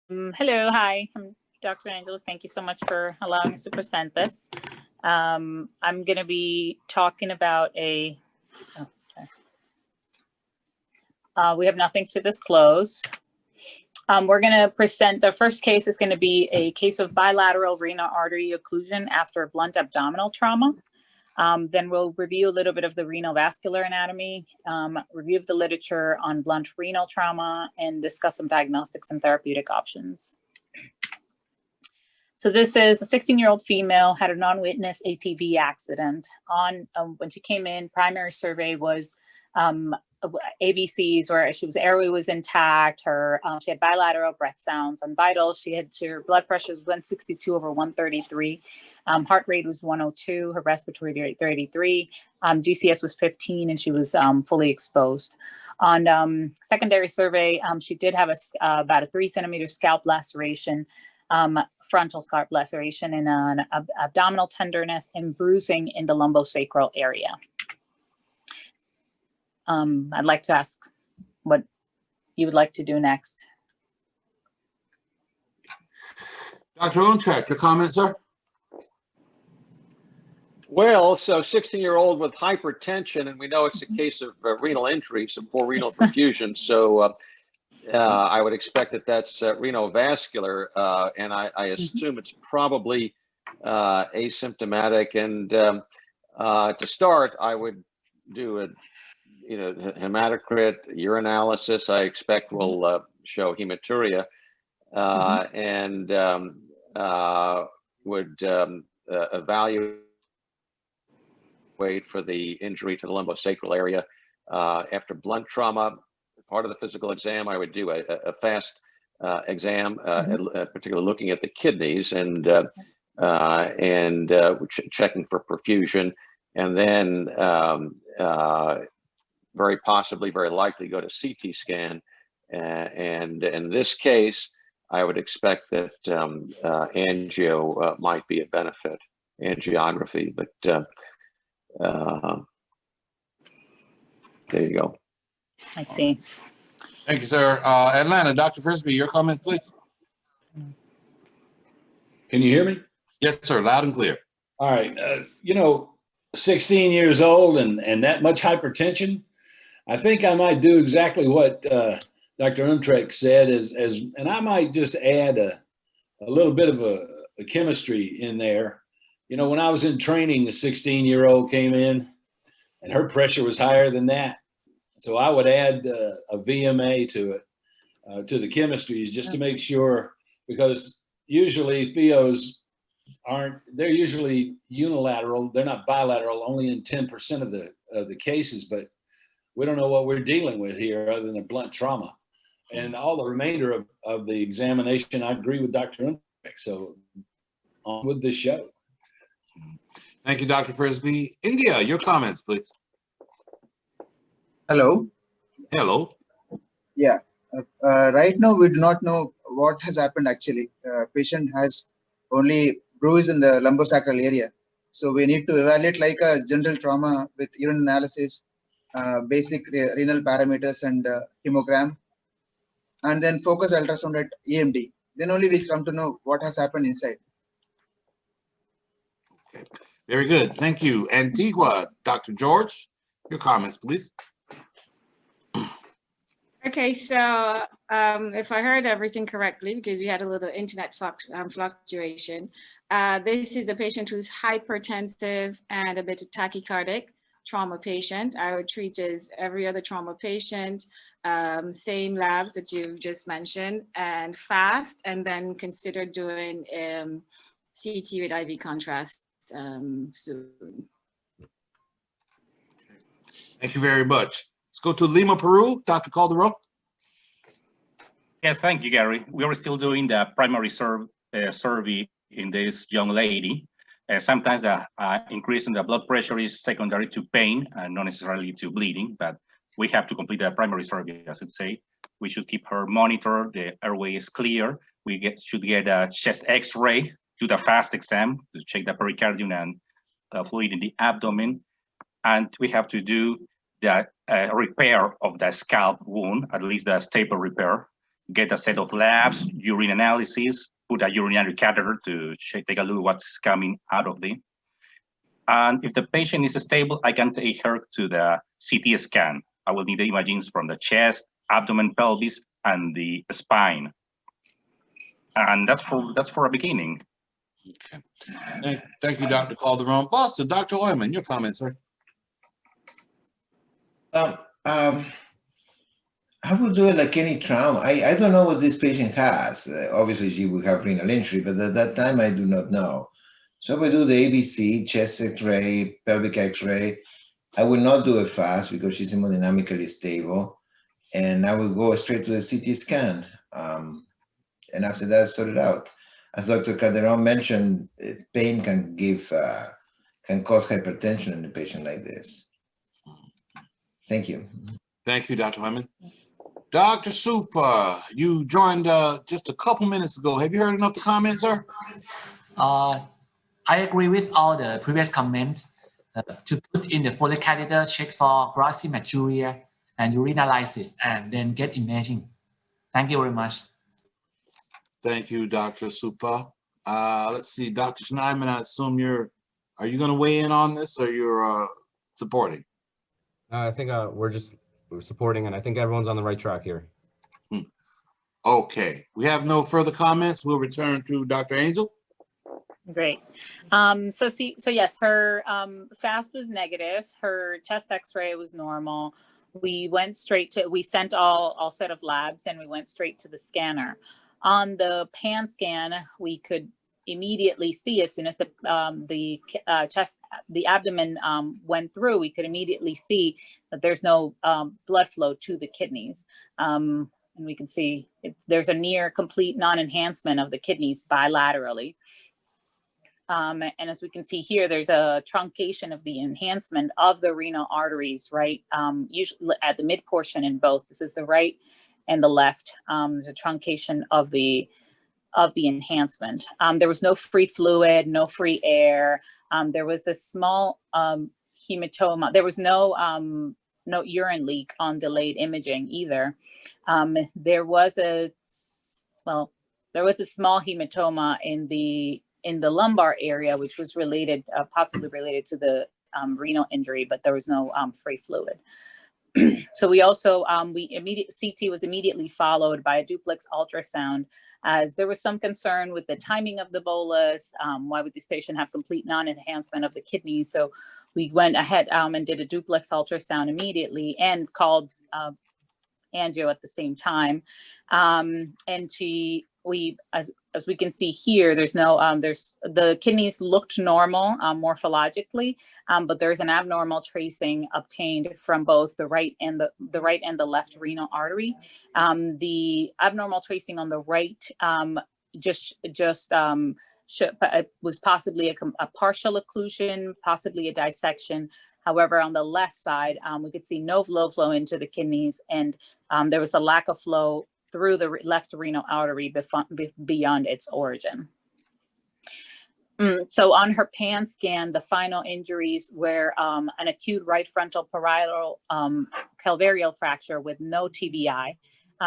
Hello, hi, I'm Dr. Angeles. Thank you so much for allowing us to present this. I'm going to be talking about we have nothing to disclose. We're going to present, the first case is going to be a case of bilateral renal artery occlusion after blunt abdominal trauma. Then we'll review a little bit of the renal vascular anatomy, review of the literature on blunt renal trauma, and discuss some diagnostics and therapeutic options. So this is a 16-year-old female, had a non-witness ATV accident. When she came in, primary survey was ABCs, where her airway was intact. She had bilateral breath sounds on vitals. Her blood pressure was 162/133. Heart rate was 102. Her respiratory rate 33. GCS was 15, and she was fully exposed. On secondary survey, she did have about a 3-centimeter scalp laceration, frontal scalp laceration, and an abdominal tenderness and bruising in the lumbosacral area. I'd like to ask what you would like to do next. Dr. Untitled, your comment, sir? Well, so 16-year-old with hypertension, and we know it's a case of renal injury, some poor renal perfusion. So I would expect that that's renal vascular, and I assume it's probably asymptomatic. And to start, I would do a hematocrit, urinalysis. I expect will show hematuria, and would evaluate for the injury to the lumbosacral area. After blunt trauma, part of the physical exam, I would do a fast exam, particularly looking at the kidneys and checking for perfusion, and then very likely go to CT scan. And in this case, I would expect that angio might be a benefit, angiography, but there you go. I see. Thank you, sir. Atlanta, Dr. Frisbee, your comments, please. Can you hear me? Yes, sir, loud and clear. All right. 16 years old and that much hypertension, I think I might do exactly what Dr. Untitled said, and I might just add a little bit of a chemistry in there. When I was in training, the 16-year-old came in and her pressure was higher than that. So I would add a VMA to it, to the chemistries, just to make sure, because usually PHOs they're usually unilateral. They're not bilateral, only in 10% of the cases, but we don't know what we're dealing with here other than a blunt trauma. And all the remainder of the examination, I agree with Dr. Untitled. So on with the show. Thank you, Dr. Frisbee. India, your comments, please. Hello. Hello. Yeah. Right now, we do not know what has happened actually. Patient has only bruise in the lumbosacral area. So we need to evaluate like a general trauma with urine analysis, basic renal parameters and hemogram, and then focus ultrasound at EMD. Then only we'll come to know what has happened inside. Okay. Very good. Thank you. Antigua, Dr. George, your comments, please. Okay, so if I heard everything correctly, because we had a little internet fluctuation, this is a patient who's hypertensive and a bit tachycardic, trauma patient. I would treat as every other trauma patient, same labs that you've just mentioned, and fast, and then consider doing CT with IV contrast soon. Thank you very much. Let's go to Lima, Peru. Dr. Calderon. Yes, thank you, Gary. We are still doing the primary survey in this young lady. Sometimes the increase in the blood pressure is secondary to pain and not necessarily to bleeding, but we have to complete the primary survey, as it say. We should keep her monitored. The airway is clear. We should get a chest X-ray, do the fast exam to check the pericardium and fluid in the abdomen. And we have to do the repair of the scalp wound, at least the staple repair. get a set of labs, urine analysis, put a urinary catheter to take a look what's coming out of it. And if the patient is stable, I can take her to the CT scan. I will need the imagings from the chest, abdomen, pelvis, and the spine. And that's for a beginning. Okay. Thank you, Dr. Calderon. Boston, Dr. Oyman, your comments, sir. I would do it like any trauma. I don't know what this patient has. Obviously, she would have renal injury, but at that time, I do not know. So we do the ABC, chest X-ray, pelvic X-ray. I will not do it fast because she's hemodynamically stable. And I will go straight to the CT scan. And after that, sort it out. As Dr. Calderon mentioned, pain can cause hypertension in a patient like this. Thank you. Thank you, Dr. Hyman. Dr. Soup, you joined just a couple minutes ago. Have you heard enough of the comments, sir? I agree with all the previous comments to put in the Foley catheter, check for glossy maturia and urinalysis, and then get imaging. Thank you very much. Thank you, Dr. Supa. Let's see, Dr. Shnaydman, I assume are you going to weigh in on this, or you're supporting? I think we're supporting, and I think everyone's on the right track here. Okay, we have no further comments. We'll return to Dr. Angel. Great. So yes, her FAST was negative. Her chest X-ray was normal. We sent all set of labs, and we went straight to the scanner. On the pan scan, we could immediately see, as soon as the abdomen went through, we could immediately see that there's no blood flow to the kidneys. And we can see there's a near complete non-enhancement of the kidneys bilaterally. And as we can see here, there's a truncation of the enhancement of the renal arteries, right? Usually at the mid portion in both. This is the right and the left. There's a truncation of the enhancement. There was no free fluid, no free air. There was a small hematoma. There was no urine leak on delayed imaging either. There was a small hematoma in the lumbar area, which was related, possibly related to the renal injury, but there was no free fluid. So we also, CT was immediately followed by a duplex ultrasound, as there was some concern with the timing of the bolus. Why would this patient have complete non-enhancement of the kidneys? So we went ahead and did a duplex ultrasound immediately and called angio at the same time. And as we can see here, there's no, the kidneys looked normal morphologically, but there's an abnormal tracing obtained from both the right and the left renal artery. The abnormal tracing on the right was possibly a partial occlusion, possibly a dissection. However, on the left side, we could see no blood flow into the kidneys, and there was a lack of flow through the left renal artery beyond its origin. So on her pan scan, the final injuries were an acute right frontal parietal calvarial fracture with no TBI.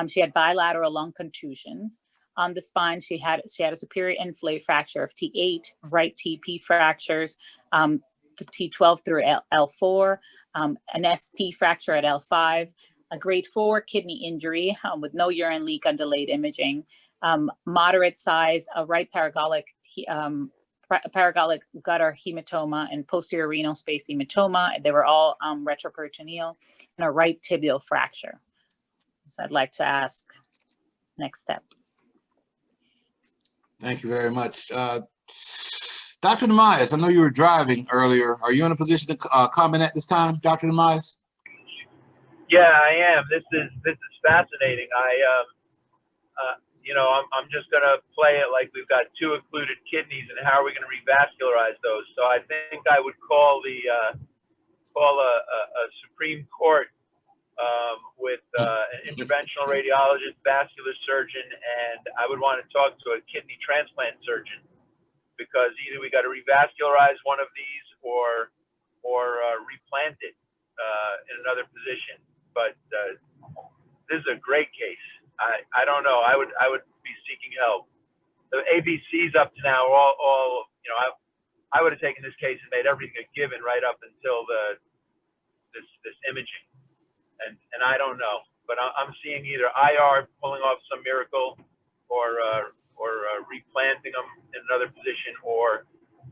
She had bilateral lung contusions. On the spine, she had a superior inflate fracture of T8, right TP fractures, T12 through L4, an SP fracture at L5, a grade 4 kidney injury with no urine leak on delayed imaging, moderate size, a right paragolic gutter hematoma and posterior renal space hematoma. They were all retroperitoneal, and a right tibial fracture. So I'd like to ask next step. Thank you very much. Dr. Nemayas, I know you were driving earlier. Are you in a position to comment at this time, Dr. Nemayas? Yeah, I am. This is fascinating. I'm just going to play it like we've got two occluded kidneys, and how are we going to revascularize those? So I think I would call a Supreme Court with an interventional radiologist, vascular surgeon, and I would want to talk to a kidney transplant surgeon, because either we got to revascularize one of these or replant it in another position. But this is a great case. I don't know. I would be seeking help. The ABCs up to now are all you know. I would have taken this case and made everything a given right up until this imaging, and I don't know. But I'm seeing either IR pulling off some miracle, or replanting them in another position, or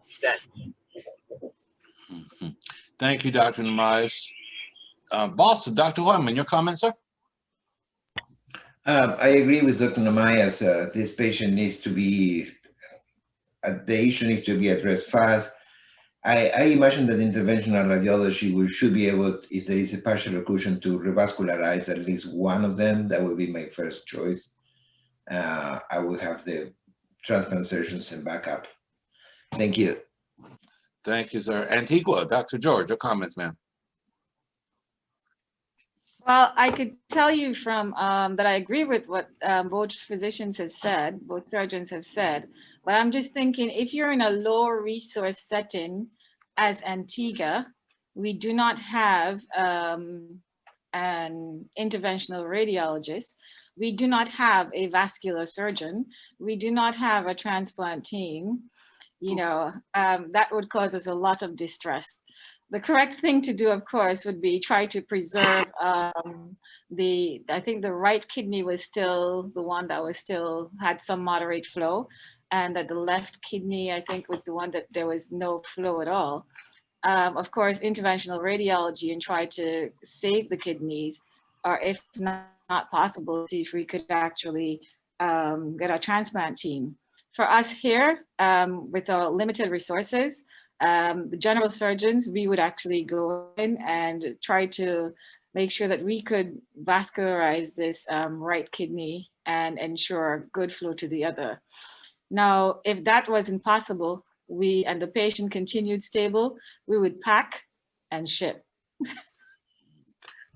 stents. Thank you, Dr. Namias. Boston, Dr. Hoyman, your comment, sir? I agree with Dr. Namias. This patient needs to be, the issue needs to be addressed fast. I imagine that interventional radiology should be able, if there is a partial occlusion, to revascularize at least one of them. That would be my first choice. I will have the transplant surgeons in backup. Thank you. Thank you, sir. Antigua, Dr. George, your comments, ma'am. Well, I could tell you from that I agree with what both physicians have said, both surgeons have said, but I'm just thinking if you're in a low resource setting as Antigua, we do not have an interventional radiologist, we do not have a vascular surgeon, we do not have a transplant team, you know, that would cause us a lot of distress. The correct thing to do, of course, would be try to preserve I think the right kidney was still the one that was still had some moderate flow, and that the left kidney, I think, was the one that there was no flow at all. Of course, interventional radiology and try to save the kidneys, or if not possible, see if we could actually get a transplant team. For us here, with our limited resources, the general surgeons, we would actually go in and try to make sure that we could vascularize this right kidney and ensure good flow to the other. Now, if that wasn't possible, and the patient continued stable, we would pack and ship.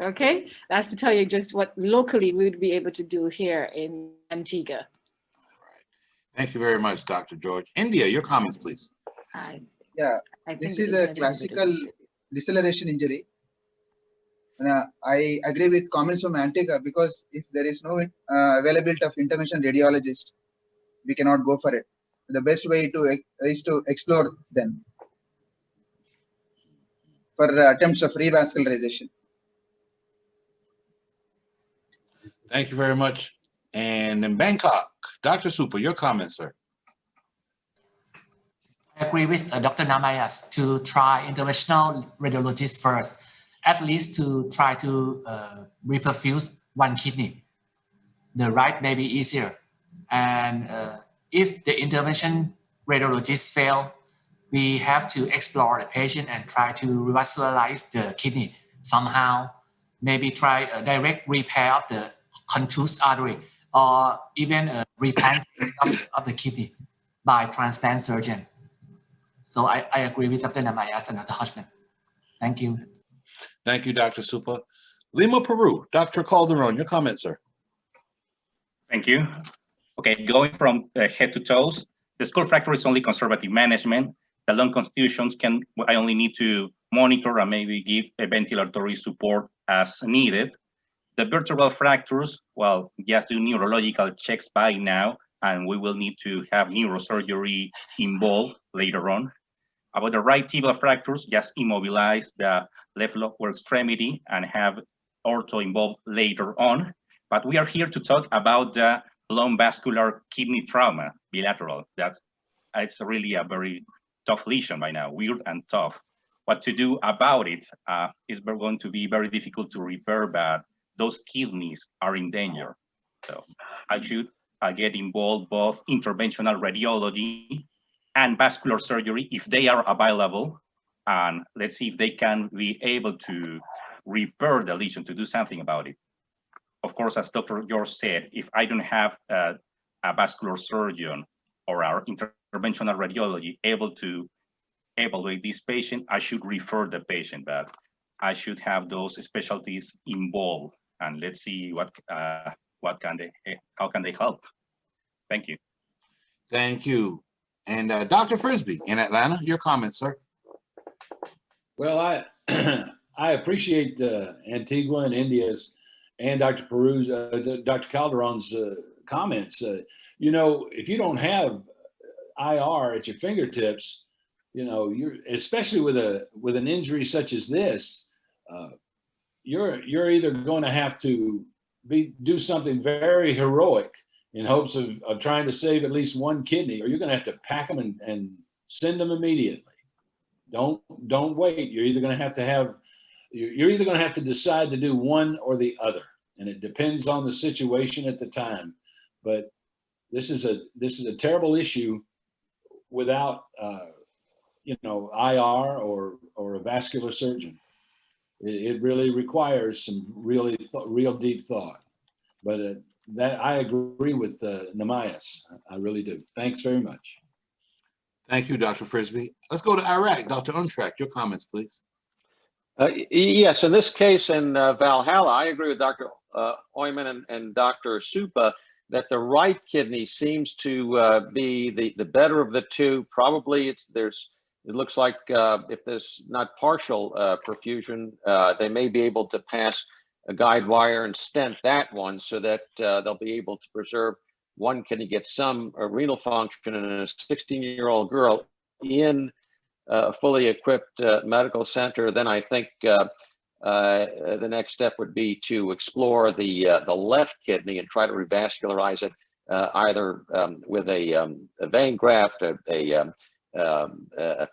Okay, that's to tell you just what locally we would be able to do here in Antigua. Thank you very much, Dr. George. India, your comments, please. Yeah, this is a classical deceleration injury. I agree with comments from Antigua, because if there is no availability of intervention radiologist, we cannot go for it. The best way is to explore them for attempts of revascularization. Thank you very much. And in Bangkok, Dr. Super, your comments, sir. I agree with Dr. Namias to try interventional radiologist first, at least to try to reperfuse one kidney. The right may be easier. And if the intervention radiologist fail, we have to explore the patient and try to revascularize the kidney somehow. Maybe try a direct repair of the contused artery, or even a replanting of the kidney by transplant surgeon. So I agree with Dr. Namias and Dr. Hodgman. Thank you. Thank you, Dr. Super. Lima, Peru, Dr. Calderon, your comments, sir. Thank you. Okay, going from head to toes, the skull fracture is only conservative management. The lung contusions I only need to monitor and maybe give a ventilatory support as needed. The vertebral fractures, well, just do neurological checks by now, and we will need to have neurosurgery involved later on. About the right tibial fractures, just immobilize the left lower extremity and have ortho involved later on. But we are here to talk about the long vascular kidney trauma, bilateral. It's really a very tough lesion by now, weird and tough. What to do about it is going to be very difficult to repair, but those kidneys are in danger. So I should get involved both interventional radiology and vascular surgery if they are available, and let's see if they can be able to repair the lesion, to do something about it. Of course, as Dr. George said, if I don't have a vascular surgeon or our interventional radiology able to evaluate this patient, I should refer the patient, but I should have those specialties involved, and let's see how can they help. Thank you. Thank you. And Dr. Frisbee in Atlanta, your comments, sir. Well, I appreciate Antigua and India's and Dr. Peru's, Dr. Calderon's comments. You know, if you don't have IR at your fingertips, you know, you're, especially with an injury such as this, you're either going to have to do something very heroic in hopes of trying to save at least one kidney, or you're going to have to pack them and send them immediately. Don't wait. You're either going to have to decide to do one or the other, and it depends on the situation at the time. But this is a terrible issue without you know, IR or a vascular surgeon. It really requires some real deep thought. But that I agree with Namias. I really do. Thanks very much. Thank you, Dr. Frisbee. Let's go to Iraq. Dr. Untrack, your comments, please. Yes, in this case in Valhalla, I agree with Dr. Oyman and Dr. Supa that the right kidney seems to be the better of the two. Probably it looks like if there's not partial perfusion, they may be able to pass a guide wire and stent that one so that they'll be able to preserve one kidney, get some renal function in a 16-year-old girl in a fully equipped medical center. Then I think the next step would be to explore the left kidney and try to revascularize it either with a vein graft, a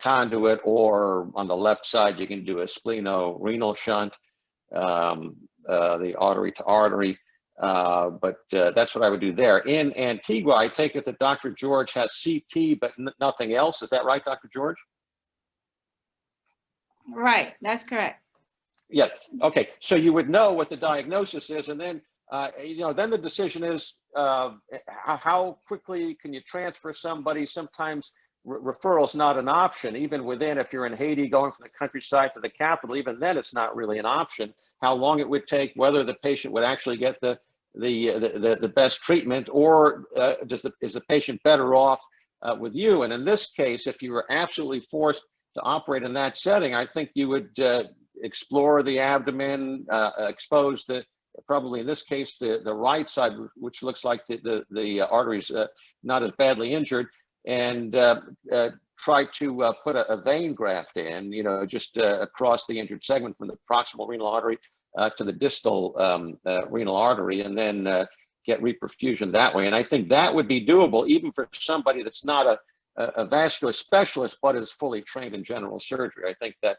conduit, or on the left side you can do a spleno-renal shunt, the artery to artery. But that's what I would do there. In Antigua, I take it that Dr. George has CT, but nothing else. Is that right, Dr. George? Right, that's correct. Yeah. Okay. So you would know what the diagnosis is, and then you know, then the decision is how quickly can you transfer somebody. Sometimes referral is not an option, even within, if you're in Haiti going from the countryside to the capital, even then it's not really an option. How long it would take, whether the patient would actually get the best treatment, or is the patient better off with you? And in this case, if you were absolutely forced to operate in that setting, I think you would explore the abdomen, expose probably in this case the right side, which looks like the artery's not as badly injured, and try to put a vein graft in, you know, just across the injured segment from the proximal renal artery to the distal renal artery, and then get reperfusion that way. And I think that would be doable even for somebody that's not a vascular specialist, but is fully trained in general surgery. I think that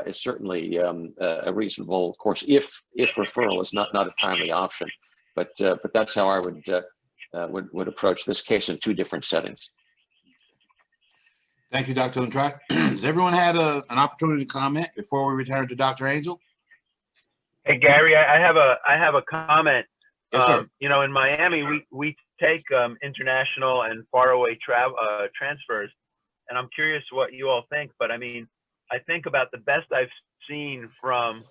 is certainly a reasonable course if referral is not a timely option. But that's how I would approach this case in two different settings. Thank you, Dr. Untrack. Has everyone had an opportunity to comment before we return to Dr. Angel? Hey, Gary, I have a comment. Yes, sir. You know, in Miami, we take international and faraway transfers, and I'm curious what you all think. But I mean, I think about the best I've seen from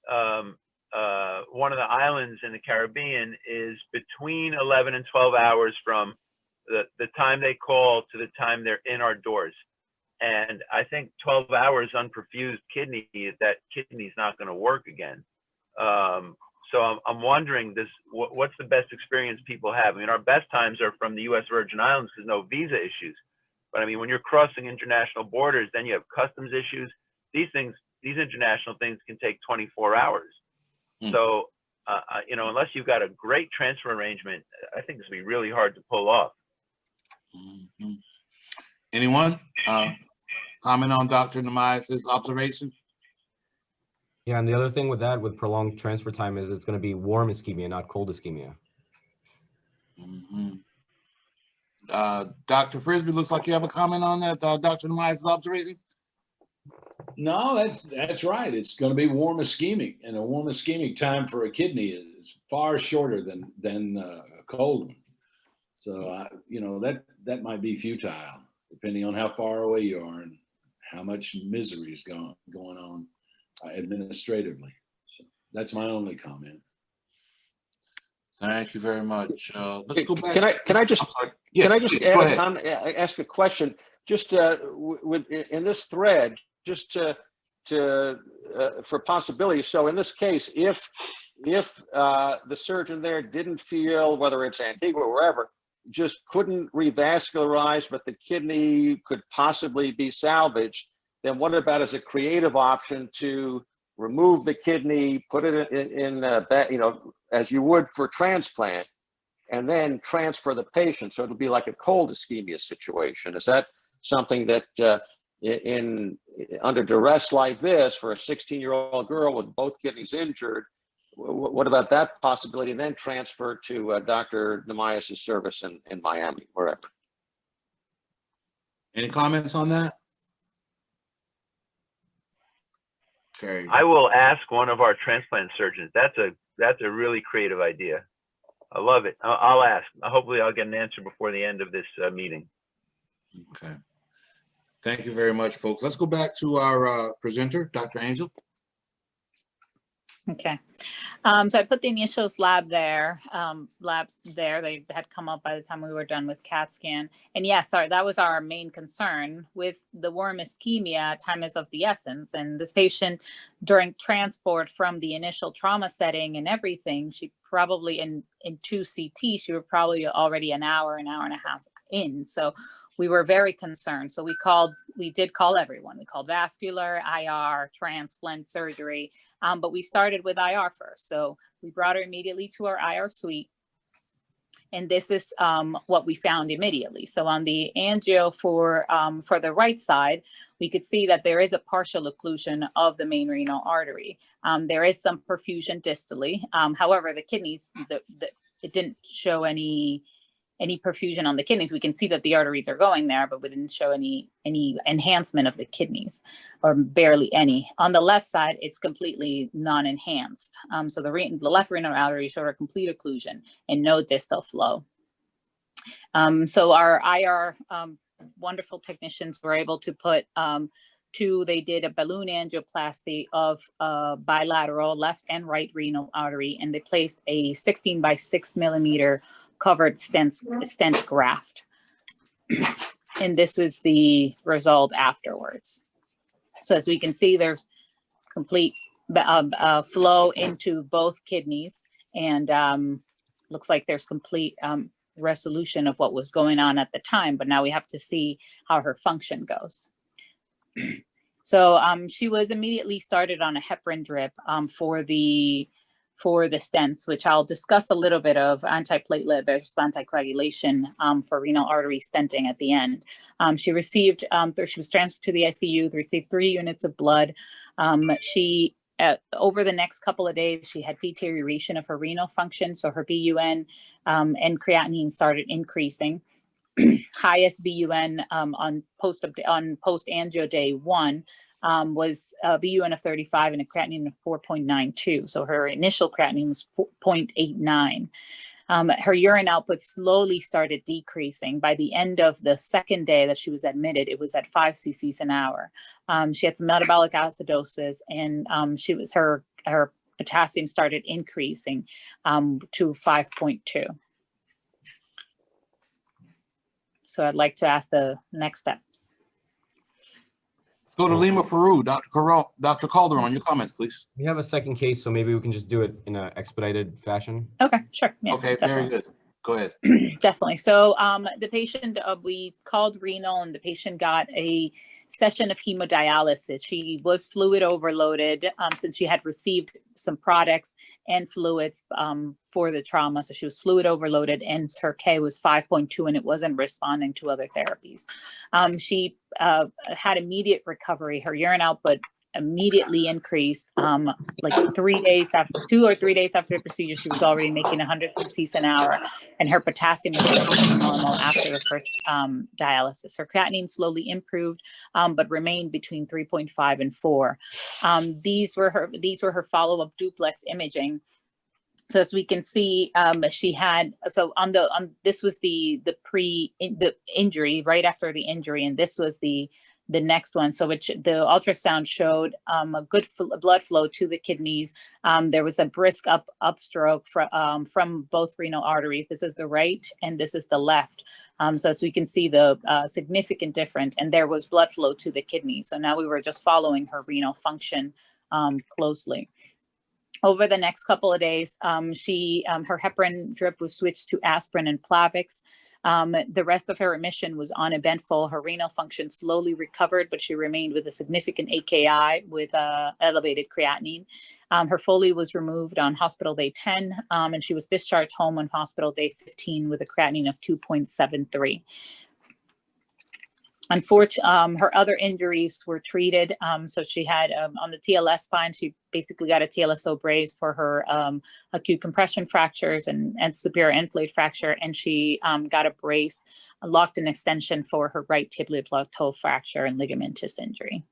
one of the islands in the Caribbean is between 11 and 12 hours from the time they call to the time they're in our doors. And I think 12 hours unperfused kidney, that kidney's not going to work again. So I'm wondering what's the best experience people have? I mean, our best times are from the U.S. Virgin Islands because no visa issues. But I mean, when you're crossing international borders, then you have customs issues. These international things can take 24 hours. So, you know, unless you've got a great transfer arrangement, I think this would be really hard to pull off. Anyone comment on Dr. Namias' observation? Yeah, and the other thing with that, with prolonged transfer time, is it's going to be warm ischemia, not cold ischemia. Dr. Frisbee, looks like you have a comment on that, Dr. Namias' observation? No, that's right. It's going to be warm ischemic, and a warm ischemic time for a kidney is far shorter than a cold one. So, you know, that might be futile, depending on how far away you are and how much misery is going on administratively. So that's my only comment. Thank you very much. Let's go back. Can I just ask a question? Just in this thread, just for possibility. So in this case, if if the surgeon there didn't feel, whether it's Antigua or wherever, just couldn't revascularize, but the kidney could possibly be salvaged, then what about as a creative option to remove the kidney, put it in you know, as you would for transplant, and then transfer the patient, so it'll be like a cold ischemia situation? Is that something that under duress like this for a 16-year-old girl with both kidneys injured, what about that possibility, and then transfer to Dr. Namayas' service in Miami, wherever? Any comments on that? Okay. I will ask one of our transplant surgeons. That's a really creative idea. I love it. I'll ask. Hopefully I'll get an answer before the end of this meeting. Okay. Thank you very much, folks. Let's go back to our presenter, Dr. Angel. Okay. So I put the initial labs there. They had come up by the time we were done with CAT scan. And yes, sorry, that was our main concern with the warm ischemia. Time is of the essence. And this patient, during transport from the initial trauma setting and everything, she probably in 2 CT, she was probably already an hour and a half in. So we were very concerned. So we did call everyone. We called vascular, IR, transplant, surgery, but we started with IR first. So we brought her immediately to our IR suite. And this is what we found immediately. So on the angio for the right side, we could see that there is a partial occlusion of the main renal artery. There is some perfusion distally. However, the kidneys, it didn't show any perfusion on the kidneys. We can see that the arteries are going there, but we didn't show any enhancement of the kidneys, or barely any. On the left side, it's completely non-enhanced. So the left renal artery showed a complete occlusion and no distal flow. So our IR wonderful technicians were able to put they did a balloon angioplasty of bilateral left and right renal artery, and they placed a 16 by 6 millimeter covered stent graft. And this was the result afterwards. So as we can see, there's complete flow into both kidneys, and looks like there's complete resolution of what was going on at the time, but now we have to see how her function goes. So she was immediately started on a heparin drip for the stents, which I'll discuss a little bit of antiplatelet versus anticoagulation for renal artery stenting at the end. She received, she was transferred to the ICU, received 3 units of blood. Over the next couple of days, she had deterioration of her renal function. So her BUN and creatinine started increasing. Highest BUN on post-angio day 1 was a BUN of 35 and a creatinine of 4.92. So her initial creatinine was 0.89. Her urine output slowly started decreasing. By the end of the second day that she was admitted, it was at 5 cc's an hour. She had some metabolic acidosis, and her potassium started increasing to 5.2. So I'd like to ask the next steps. Let's go to Lima, Peru. Dr. Calderon, your comments, please. We have a second case, so maybe we can just do it in an expedited fashion. Okay, sure. Yeah, Okay, definitely. very good. Go ahead. Definitely. So the patient, we called renal, and the patient got a session of hemodialysis. She was fluid overloaded since she had received some products and fluids for the trauma. So she was fluid overloaded, and her K was 5.2, and it wasn't responding to other therapies. She had immediate recovery. Her urine output immediately increased. Like 3 days after, 2 or 3 days after the procedure, she was already making 100 cc's an hour, and her potassium was completely normal after the first dialysis. Her creatinine slowly improved, but remained between 3.5 and 4. These were her follow-up duplex imaging. So as we can see, she had, so this was the injury, right after the injury, and this was the next one. So which the ultrasound showed a good blood flow to the kidneys. There was a brisk upstroke from both renal arteries. This is the right and this is the left. So as we can see, the significant difference, and there was blood flow to the kidneys. So now we were just following her renal function closely. Over the next couple of days, her heparin drip was switched to aspirin and Plavix. The rest of her remission was uneventful. Her renal function slowly recovered, but she remained with a significant AKI with elevated creatinine. Her Foley was removed on hospital day 10, and she was discharged home on hospital day 15 with a creatinine of 2.73. Unfortunately, her other injuries were treated. So she had on the TLS spine, she basically got a TLSO brace for her acute compression fractures and superior end plate fracture. And she got a brace, a locked-in extension for her right tibial plateau fracture and ligamentous injury.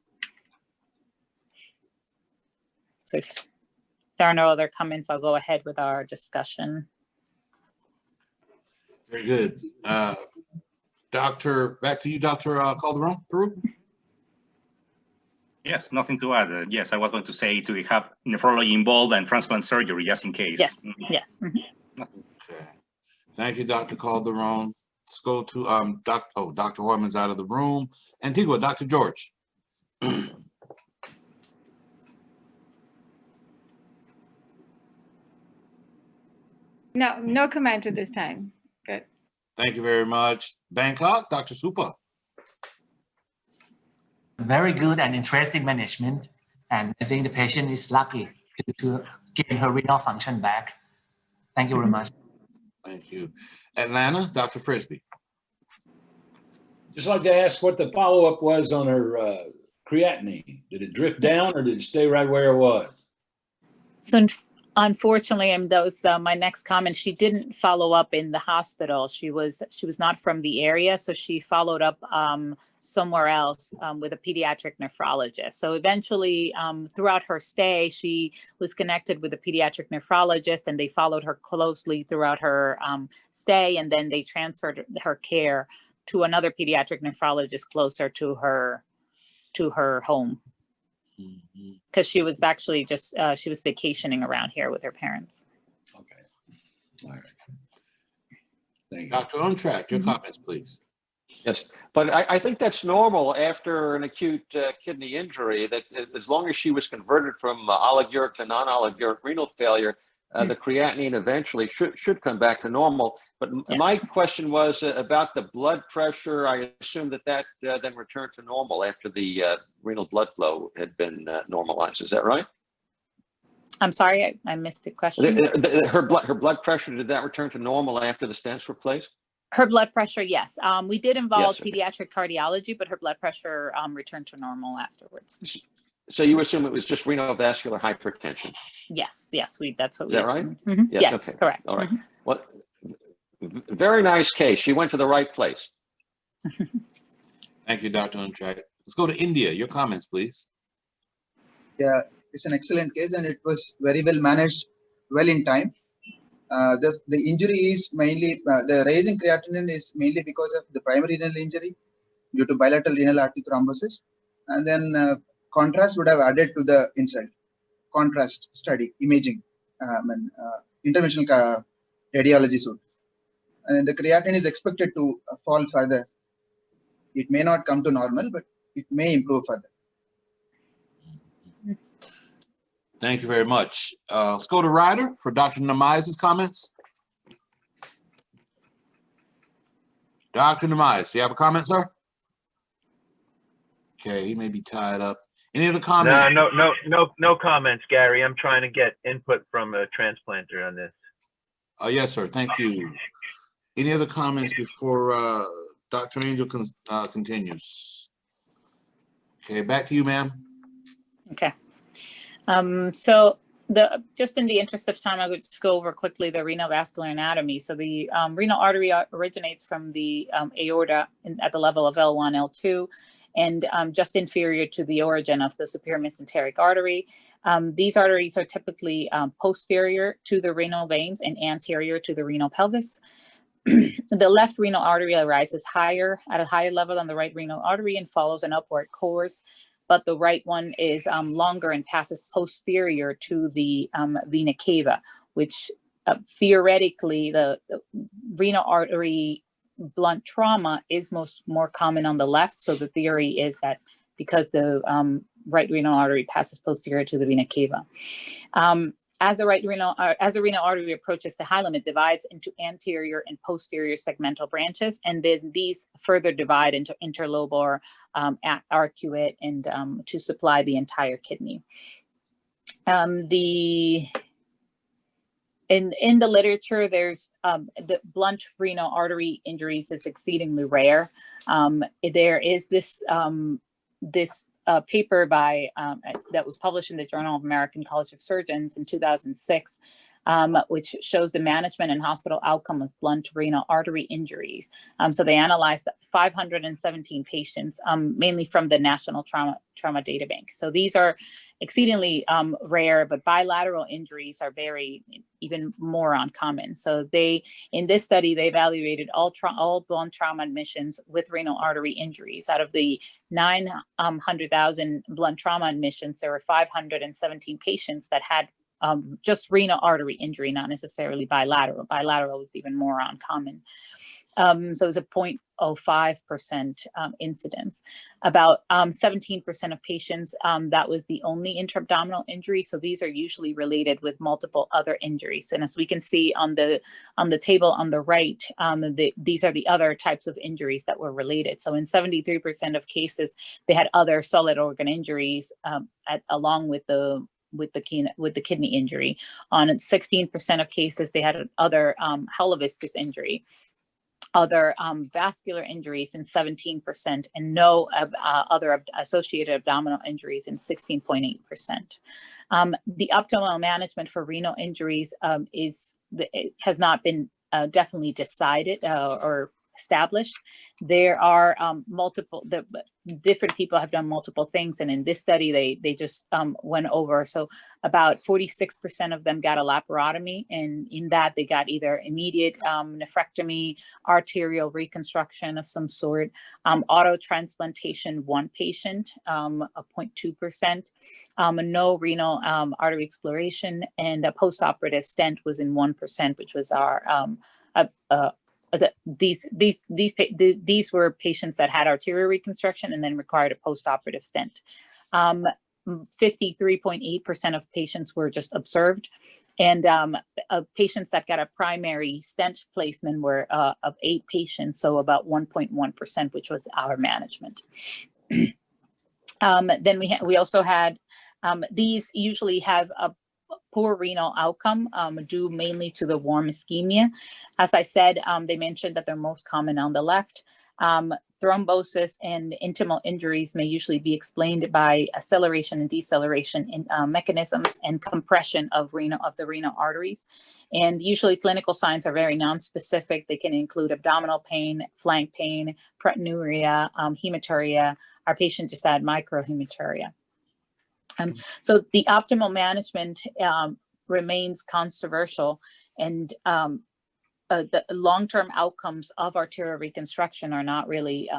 So if there are no other comments, I'll go ahead with our discussion. Very good. Doctor, back to you, Dr. Calderon, Peru. Yes, nothing to add. Yes, I was going to say to have nephrology involved and transplant surgery just in case. Yes, yes. Okay. Thank you, Dr. Calderon. Let's go to Dr. Horman's out of the room. Antigua, Dr. George. No comment at this time. Good. Thank you very much. Bangkok, Dr. Supa. Very good and interesting management. And I think the patient is lucky to gain her renal function back. Thank you very much. Thank you. Atlanta, Dr. Frisbee. Just like to ask what the follow-up was on her creatinine. Did it drift down or did it stay right where it was? So unfortunately, and that was my next comment, she didn't follow up in the hospital. She was not from the area, so she followed up somewhere else with a pediatric nephrologist. So eventually, throughout her stay, she was connected with a pediatric nephrologist, and they followed her closely throughout her stay, and then they transferred her care to another pediatric nephrologist closer to her home. Because she was actually just she was vacationing around here with her parents. Okay. All right. Thank you. Dr. Untrack, your comments, please. Yes, but I think that's normal after an acute kidney injury, that as long as she was converted from oliguric to non-oliguric renal failure, the creatinine eventually should come back to normal. But my question was about the blood pressure. I assume that then returned to normal after the renal blood flow had been normalized. Is that right? I'm sorry, I missed the question. Her blood pressure, did that return to normal after the stents were placed? Her blood pressure, yes. We did involve Yes, pediatric cardiology, but her blood pressure returned to normal afterwards. So you assume it was just renovascular hypertension? Yes, that's what Is we that right? assumed. Mm-hmm. Yes, okay. Correct. All right. Well, very nice case. She went to the right place. Thank you, Dr. Untrack. Let's go to India. Your comments, please. Yeah, it's an excellent case, and it was very well managed, well in time. The injury is mainly, the raising creatinine is mainly because of the primary renal injury due to bilateral renal artery thrombosis. And then contrast would have added to the insult. Contrast study, imaging, interventional radiology suit. And the creatinine is expected to fall further. It may not come to normal, but it may improve further. Thank you very much. Let's go to Ryder for Dr. Namias' comments. Dr. Namias, do you have a comment, sir? Okay, he may be tied up. Any other comments? No comments, Gary. I'm trying to get input from a transplanter on this. Yes, sir. Thank you. Any other comments before Dr. Angel continues? Okay, back to you, ma'am. Okay. So just in the interest of time, I would just go over quickly the renal vascular anatomy. So the renal artery originates from the aorta at the level of L1, L2, and just inferior to the origin of the superior mesenteric artery. These arteries are typically posterior to the renal veins and anterior to the renal pelvis. The left renal artery arises at a higher level than the right renal artery and follows an upward course, but the right one is longer and passes posterior to the vena cava, which theoretically the renal artery blunt trauma is more common on the left. So the theory is that because the right renal artery passes posterior to the vena cava. as the renal artery approaches the hilum, it divides into anterior and posterior segmental branches, and then these further divide into interlobar, arcuate, and to supply the entire kidney. In the literature, there's the blunt renal artery injuries is exceedingly rare. There is this paper by that was published in the Journal of American College of Surgeons in 2006, which shows the management and hospital outcome of blunt renal artery injuries. So they analyzed 517 patients, mainly from the National Trauma Data Bank. So these are exceedingly rare, but bilateral injuries are even more uncommon. So in this study, they evaluated all blunt trauma admissions with renal artery injuries. Out of the 900,000 blunt trauma admissions, there were 517 patients that had just renal artery injury, not necessarily bilateral. Bilateral was even more uncommon. So it was a 0.05% incidence. About 17% of patients, that was the only intra-abdominal injury. So these are usually related with multiple other injuries. And as we can see on the table on the right, these are the other types of injuries that were related. So in 73% of cases, they had other solid organ injuries along with the kidney injury. On 16% of cases, they had other viscous injury, other vascular injuries in 17%, and no other associated abdominal injuries in 16.8%. The optimal management for renal injuries has not been definitely decided or established. There are different people have done multiple things, and in this study they just went over. So about 46% of them got a laparotomy, and in that they got either immediate nephrectomy, arterial reconstruction of some sort, auto transplantation, one patient, 0.2%, no renal artery exploration, and a postoperative stent was in 1%, which was our these were patients that had arterial reconstruction and then required a postoperative stent. 53.8% of patients were just observed, and patients that got a primary stent placement were of 8 patients, so about 1.1%, which was our management. Then we also had these usually have a poor renal outcome due mainly to the warm ischemia. As I said, they mentioned that they're most common on the left. Thrombosis and intimal injuries may usually be explained by acceleration and deceleration in mechanisms and compression of the renal arteries. And usually clinical signs are very nonspecific. They can include abdominal pain, flank pain, proteinuria, hematuria. Our patient just had microhematuria. So the optimal management remains controversial, and the long-term outcomes of arterial reconstruction are not really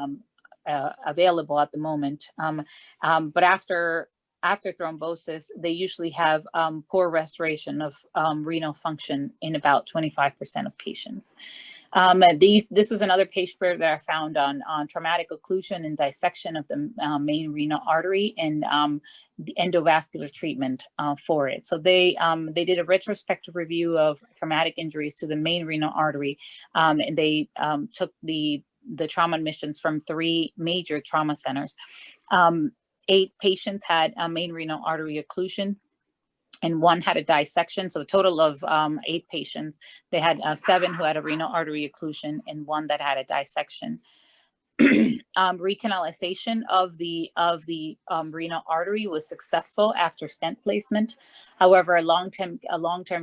available at the moment. But after thrombosis, they usually have poor restoration of renal function in about 25% of patients. This was another paper that I found on traumatic occlusion and dissection of the main renal artery and the endovascular treatment for it. So they did a retrospective review of traumatic injuries to the main renal artery, and they took the trauma admissions from 3 major trauma centers. 8 patients had a main renal artery occlusion, and 1 had a dissection. So a total of 8 patients. They had 7 who had a renal artery occlusion and 1 that had a dissection. Recanalization of the renal artery was successful after stent placement. However, a long-term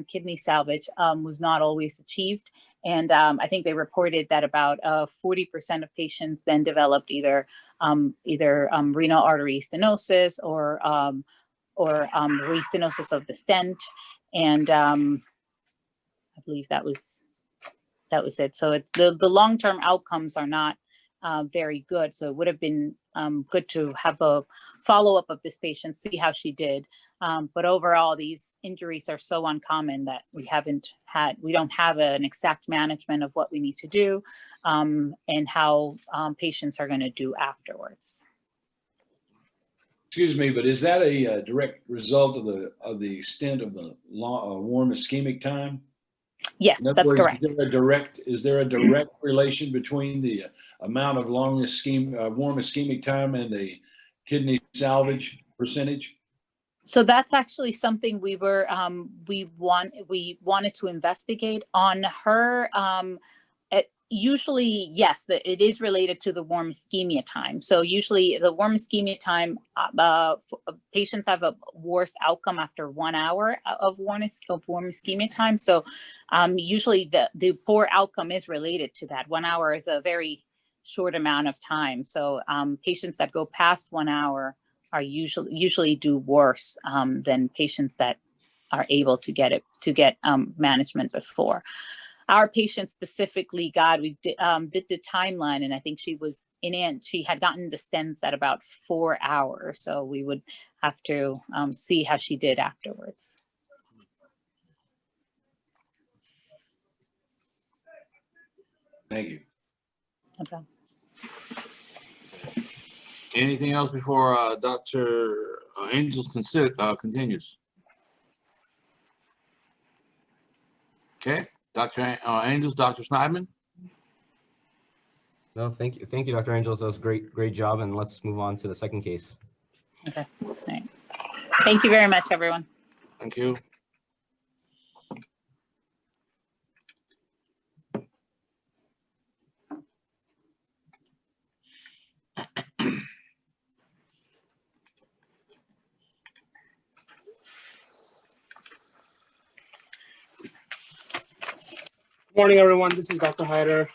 kidney salvage was not always achieved. And I think they reported that about 40% of patients then developed either renal artery stenosis or restenosis of the stent, and I believe that was it. So it's the long-term outcomes are not very good. So it would have been good to have a follow-up of this patient, see how she did. But overall, these injuries are so uncommon that we don't have an exact management of what we need to do and how patients are going to do afterwards. Excuse me, but is that a direct result of the extent of the warm ischemic time? Yes, In other that's words, correct. is there a direct relation between the amount of warm ischemic time and the kidney salvage percentage? So that's actually something we were we wanted to investigate on her. Usually, yes, it is related to the warm ischemia time. So usually the warm ischemia time, patients have a worse outcome after 1 hour of warm ischemia time. So usually the poor outcome is related to that. 1 hour is a very short amount of time. So patients that go past 1 hour are usually do worse than patients that are able to get management before. Our patient specifically, we did the timeline, and I think she had gotten the stents at about 4 hours. So we would have to see how she did afterwards. Thank you. Okay. Anything else before Dr. Angels continues? Okay. Dr. Angels, Dr. Shnaydman? No, thank you, Dr. Angels. That was great job. And let's move on to the second case. Okay. All right. Thank you very much, everyone. Thank you. Morning, everyone. This is Dr. Haider,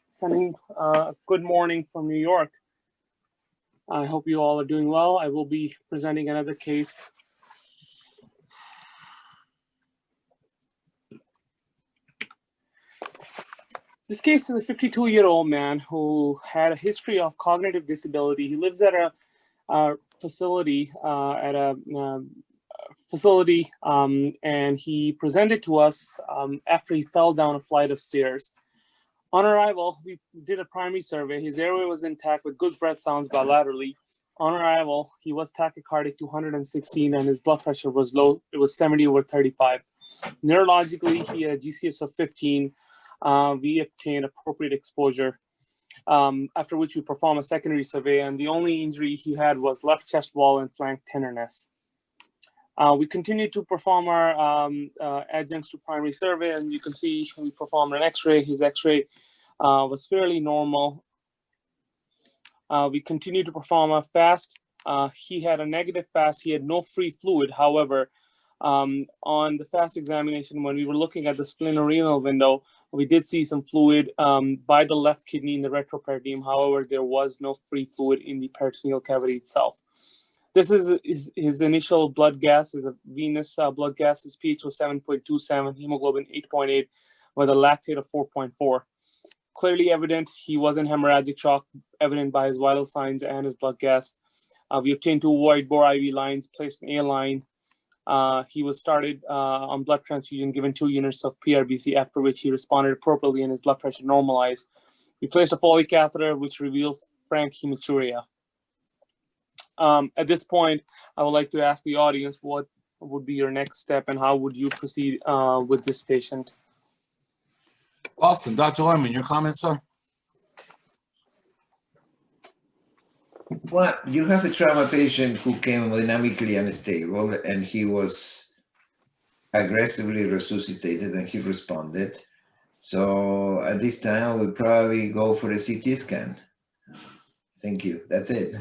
sending good morning from New York. I hope you all are doing well. I will be presenting another case. This case is a 52-year-old man who had a history of cognitive disability. He lives at a facility, and he presented to us after he fell down a flight of stairs. On arrival, we did a primary survey. His airway was intact with good breath sounds bilaterally. On arrival, he was tachycardic to 116 and his blood pressure was low. It was 70/35. Neurologically, he had a GCS of 15. We obtained appropriate exposure, after which we performed a secondary survey, and the only injury he had was left chest wall and flank tenderness. We continued to perform our adjuncts to primary survey, and you can see we performed an x-ray. His x-ray was fairly normal. We continued to perform a FAST. He had a negative FAST. He had no free fluid. However, on the FAST examination, when we were looking at the splenorenal window, we did see some fluid by the left kidney in the retroperitoneum. However, there was no free fluid in the peritoneal cavity itself. This is his initial blood gas, is a venous blood gas. His pH was 7.27, hemoglobin 8.8, with a lactate of 4.4. Clearly evident he was in hemorrhagic shock, evident by his vital signs and his blood gas. We obtained 2 wide bore IV lines, placed an A line. He was started on blood transfusion, given 2 units of PRBC, after which he responded appropriately and his blood pressure normalized. We placed a Foley catheter, which revealed frank hematuria. At this point, I would like to ask the audience what would be your next step and how would you proceed with this patient? Austin, Dr. Lehman, your comments, sir? Well, you have a trauma patient who came dynamically unstable and he was aggressively resuscitated and he responded. So at this time, we probably go for a CT scan. Thank you. That's it.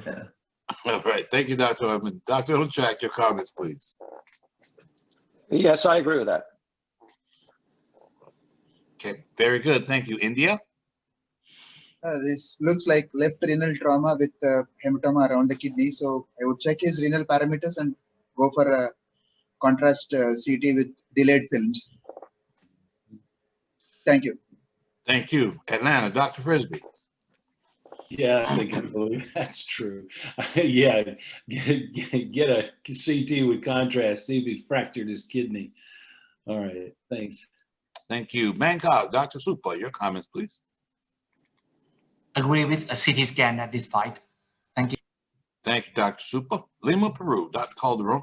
All right. Thank you, Dr. Lehman. Dr. Untrack, your comments, please. Yes, I agree with that. Okay, very good. Thank you. India? This looks like left renal trauma with hematoma around the kidney. So I would check his renal parameters and go for a contrast CT with delayed films. Thank you. Thank you. Atlanta, Dr. Frisbee. Yeah, I think I believe that's true. Yeah, get a CT with contrast, see if he's fractured his kidney. All right, thanks. Thank you. Bangkok, Dr. Supa, your comments, please. Agree with a CT scan at this point. Thank you. Thank you, Dr. Super. Lima, Peru, Dr. Calderon.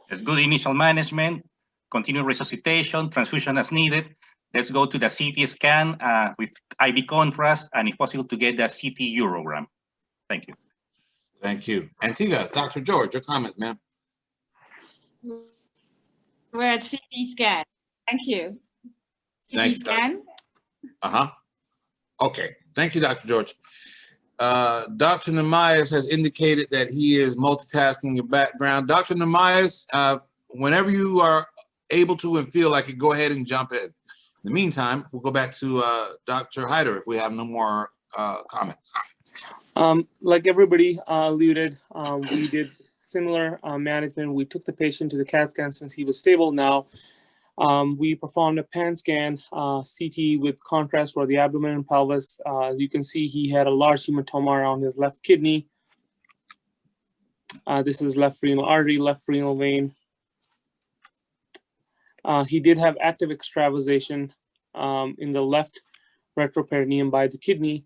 There's good initial management, continued resuscitation, transfusion as needed. Let's go to the CT scan with IV contrast, and if possible, to get the CT urogram. Thank you. Thank you. Antigua, Dr. George, your comments, ma'am. We're at CT scan. Thank you. CT Thank you, scan. Okay. Thank you, Dr. George. Dr. Namayas has indicated that he is multitasking your background. Dr. Namayas, whenever you are able to and feel like it, go ahead and jump in. In the meantime, we'll go back to Dr. Haider if we have no more comments. Like everybody alluded, we did similar management. We took the patient to the CAT scan since he was stable now. We performed a pan scan CT with contrast for the abdomen and pelvis. As you can see, he had a large hematoma around his left kidney. This is left renal artery, left renal vein. He did have active extravasation in the left retroperitoneum by the kidney.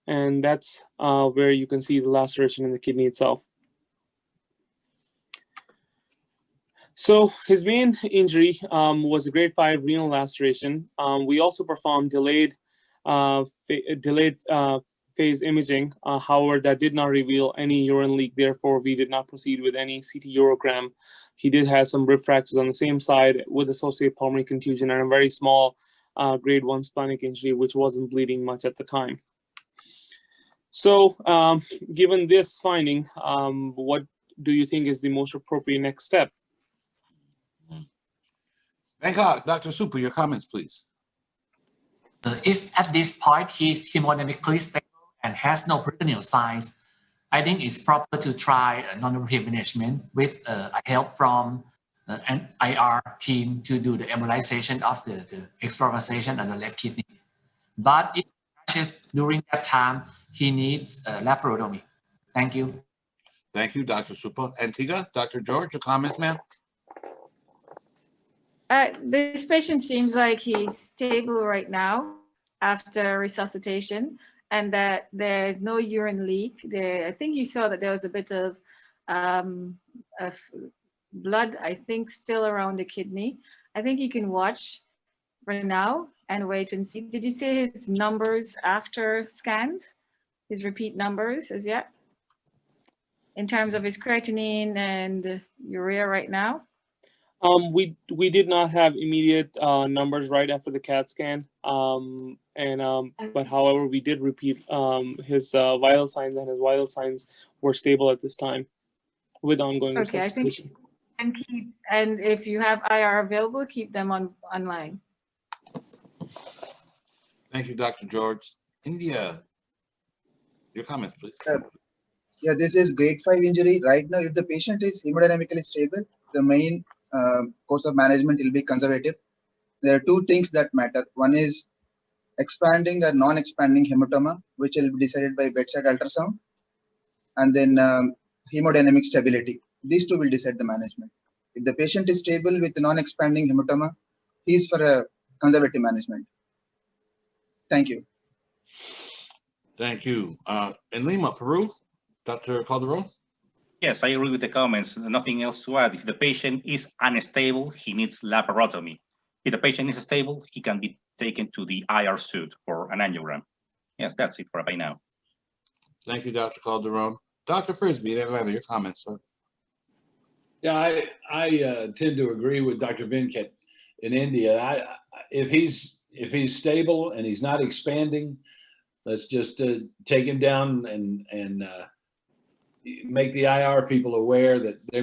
And that's where you can see the laceration in the kidney itself. So his main injury was a grade 5 renal laceration. We also performed delayed phase imaging. However, that did not reveal any urine leak. Therefore, we did not proceed with any CT urogram. He did have some rib fractures on the same side with associated pulmonary contusion and a very small grade 1 splenic injury, which wasn't bleeding much at the time. So given this finding, what do you think is the most appropriate next step? Thank God. Dr. Super, your comments, please. If at this point he's hemodynamically stable and has no peritoneal signs, I think it's proper to try a non-operative management with help from an IR team to do the embolization of the extravasation on the left kidney. But if during that time, he needs laparotomy. Thank you. Thank you, Dr. Super. Antigua, Dr. George, your comments, ma'am? This patient seems like he's stable right now after resuscitation, and that there is no urine leak. I think you saw that there was a bit of blood, I think, still around the kidney. I think you can watch for now and wait and see. Did you say his numbers after scans? His repeat numbers as yet? In terms of his creatinine and urea right now? We did not have immediate numbers right after the CAT scan, but however we did repeat his vital signs, and his vital signs were stable at this time with ongoing resuscitation. I think, and if you have IR available, keep them online. Thank you, Dr. George. India, your comments, please. Yeah, this is grade 5 injury. Right now, if the patient is hemodynamically stable, the main course of management will be conservative. There are two things that matter. One is expanding or non-expanding hematoma, which will be decided by bedside ultrasound, and then hemodynamic stability. These two will decide the management. If the patient is stable with non-expanding hematoma, he is for a conservative management. Thank you. Thank you. In Lima, Peru, Dr. Calderon? Yes, I agree with the comments. Nothing else to add. If the patient is unstable, he needs laparotomy. If the patient is stable, he can be taken to the IR suite for an angiogram. Yes, that's it for right now. Thank you, Dr. Calderon. Dr. Frisbee in Atlanta, your comments, sir. Yeah, I tend to agree with Dr. Venkat in India. If he's stable and he's not expanding, let's just take him down and make the IR people aware that they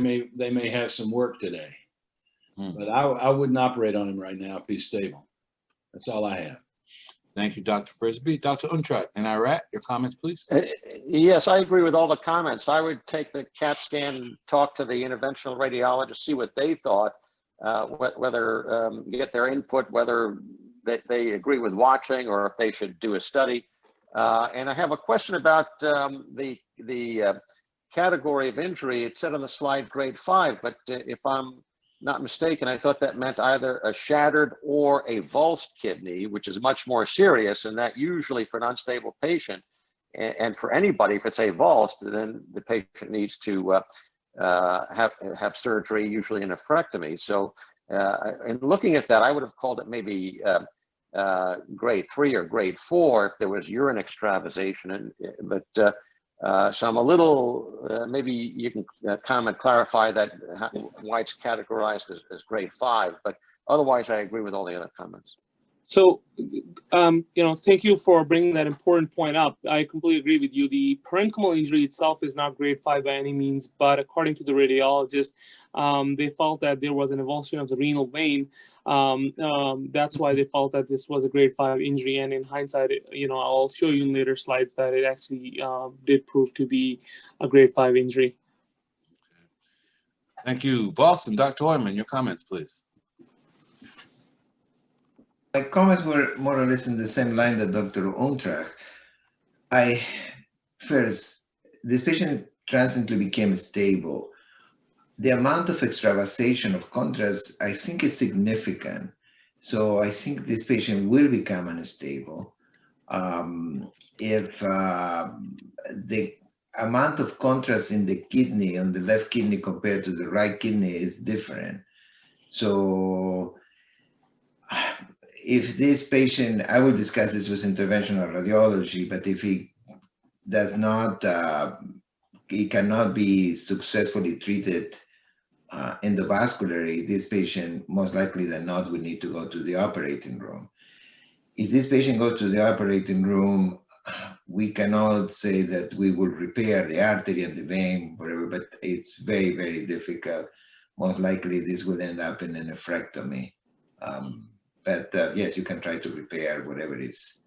may have some work today. But I wouldn't operate on him right now if he's stable. That's all I have. Thank you, Dr. Frisbee. Dr. Untitled in Iraq, your comments, please. Yes, I agree with all the comments. I would take the CAT scan and talk to the interventional radiologist, see what they thought, whether get their input, whether they agree with watching or if they should do a study. And I have a question about the category of injury. It said on the slide grade 5, but if I'm not mistaken, I thought that meant either a shattered or a avulsed kidney, which is much more serious, and that usually for an unstable patient. and for anybody, if it's avulsed, then the patient needs to have surgery, usually a nephrectomy. So in looking at that, I would have called it maybe grade 3 or grade 4 if there was urine extravasation. So I'm a little, maybe you can clarify that, why it's categorized as grade 5, but otherwise I agree with all the other comments. So, thank you for bringing that important point up. I completely agree with you. The parenchymal injury itself is not grade 5 by any means, but according to the radiologist, they felt that there was an avulsion of the renal vein. That's why they felt that this was a grade 5 injury. And in hindsight, I'll show you in later slides that it actually did prove to be a grade 5 injury. Thank you. Boston, Dr. Oyman, your comments, please. My comments were more or less in the same line that Dr. Untitled. First, this patient transiently became stable. The amount of extravasation of contrast, I think, is significant. So I think this patient will become unstable. If the amount of contrast in the kidney, on the left kidney compared to the right kidney, is different. So if this patient, I will discuss this with interventional radiology, but if he does not, he cannot be successfully treated endovascularly, this patient most likely than not would need to go to the operating room. If this patient goes to the operating room, we cannot say that we will repair the artery and the vein, whatever, but it's very, very difficult. Most likely this will end up in a nephrectomy. But yes, you can try to repair whatever is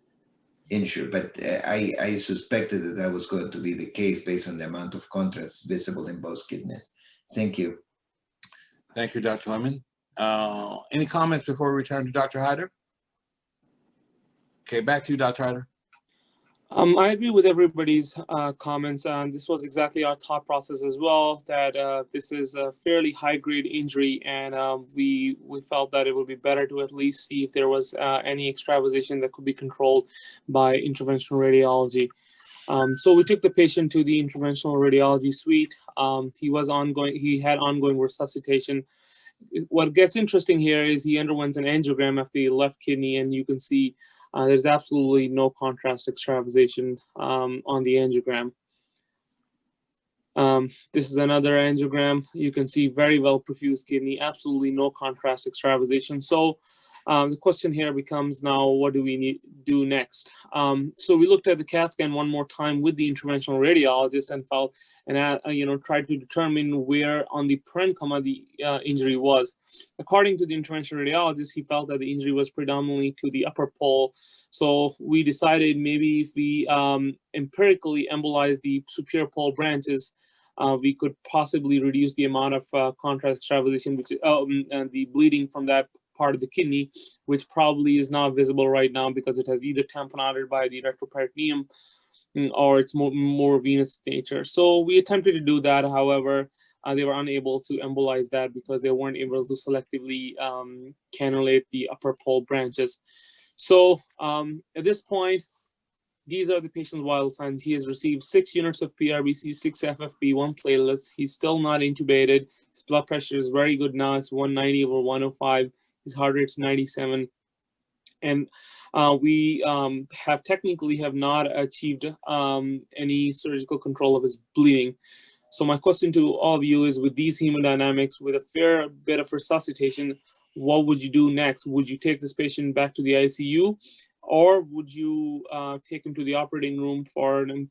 injured. But I suspected that that was going to be the case based on the amount of contrast visible in both kidneys. Thank you. Thank you, Dr. Lemon. Any comments before we return to Dr. Haider? Okay, back to you, Dr. Haider. I agree with everybody's comments, and this was exactly our thought process as well, that this is a fairly high-grade injury, and we felt that it would be better to at least see if there was any extravasation that could be controlled by interventional radiology. So we took the patient to the interventional radiology suite. He had ongoing resuscitation. What gets interesting here is he underwent an angiogram of the left kidney, and you can see there's absolutely no contrast extravasation on the angiogram. This is another angiogram. You can see very well perfused kidney, absolutely no contrast extravasation. So the question here becomes now, what do we need to do next? So we looked at the CAT scan one more time with the interventional radiologist and felt, and tried to determine where on the parenchyma the injury was. According to the interventional radiologist, he felt that the injury was predominantly to the upper pole. So we decided maybe if we empirically embolize the superior pole branches, we could possibly reduce the amount of contrast extravasation, which and the bleeding from that part of the kidney, which probably is not visible right now because it has either tamponaded by the retroperitoneum or it's more venous nature. So we attempted to do that. However, they were unable to embolize that because they weren't able to selectively cannulate the upper pole branches. So at this point, these are the patient's vital signs. He has received 6 units of PRBC, 6 FFP, 1 platelets. He's still not intubated. His blood pressure is very good now. It's 190 over 105. His heart rate's 97. And we have not achieved any surgical control of his bleeding. So my question to all of you is, with these hemodynamics, with a fair bit of resuscitation, what would you do next? Would you take this patient back to the ICU, or would you take him to the operating room for an